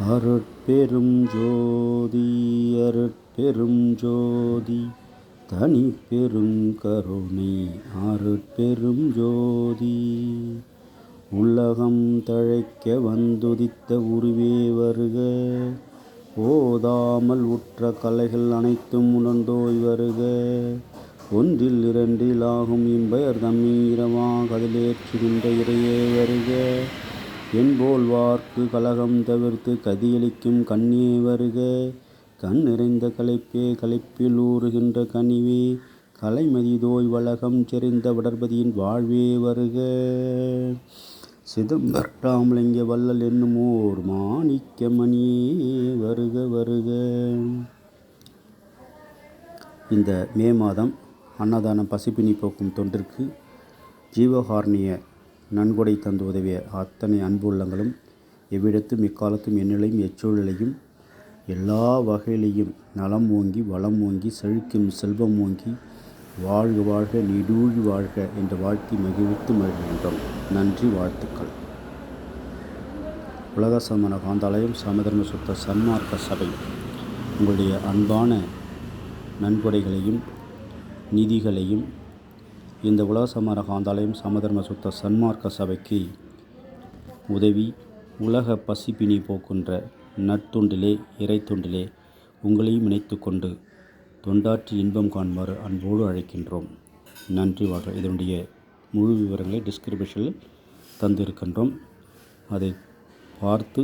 அருட்பெரும் ஜோதி அருட்பெரும் ஜோதி தனிப்பெரும் கருணை அருட்பெரும் ஜோதி. உலகம் தழைக்க வந்துதித்த உருவே வருக, ஓதாமல் உற்ற கலைகள் அனைத்தும் உணர்ந்தோய் வருக. ஒன்றில் இரண்டில் ஆகும் இம்பெயர் தம்மீரமா கதிலேற்றுகின்ற இறையே வருக. என்போல் வார்க்கு கலகம் தவிர்த்து கதியளிக்கும் கண்ணே வருக. கண் நிறைந்த களைப்பே களைப்பில் ஊறுகின்ற கனிவே, கலைமதிதோய் வளகம் செறிந்த வடர்பதியின் வாழ்வே வருக. சிதம்பரராமலிங்க வள்ளல் என்னுமோர் மாணிக்க மணியே வருக வருக. இந்த மே மாதம் அன்னதானம் பசிப்பினி போக்கும் தொண்டிற்கு ஜீவகாருண்ய நன்கொடை தந்து உதவிய அத்தனை அன்பு உள்ளங்களும் எவ்விடத்தும் எக்காலத்தும் எந்நிலையும் எச்சூழலையும் எல்லா வகையிலையும் நலம் ஓங்கி வளம் ஓங்கி செழிக்கும் செல்வம் ஓங்கி வாழ்க வாழ்க நீடூழி வாழ்க என்று வாழ்த்தி மகிழ்வித்து மகிழ்கின்றோம். நன்றி, வாழ்த்துக்கள். உலக சமண காந்தாலயம் சமதர்ம சுத்த சன்மார்க்க சபை உங்களுடைய அன்பான நன்கொடைகளையும் நிதிகளையும் இந்த உலக சமண காந்தாலயம் சமதர்ம சுத்த சன்மார்க்க சபைக்கு உதவி உலக பசிப்பினி போக்குன்ற நற்தொண்டிலே இறை தொண்டிலே உங்களையும் இணைத்து கொண்டு தொண்டாற்றி இன்பம் காண்பாறு அன்போடு அழைக்கின்றோம். நன்றி, வாழ்க. இதனுடைய முழு விவரங்களை டிஸ்கிரிப்ஷனில் தந்திருக்கின்றோம். அதை பார்த்து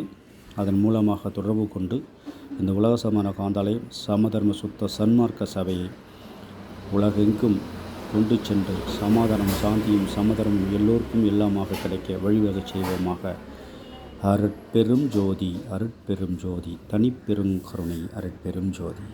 அதன் மூலமாக தொடர்பு கொண்டு இந்த உலக சமண காந்தாலயம் சமதர்ம சுத்த சன்மார்க்க சபையை உலகெங்கும் கொண்டு சென்று சமாதானம் சாந்தியும் சமதர்மம் எல்லோருக்கும் எல்லாமாக கிடைக்க வழிவகை செய்வோமாக. அருட்பெரும் ஜோதி அருட்பெரும் ஜோதி தனிப்பெரும் கருணை அருட்பெரும் ஜோதி.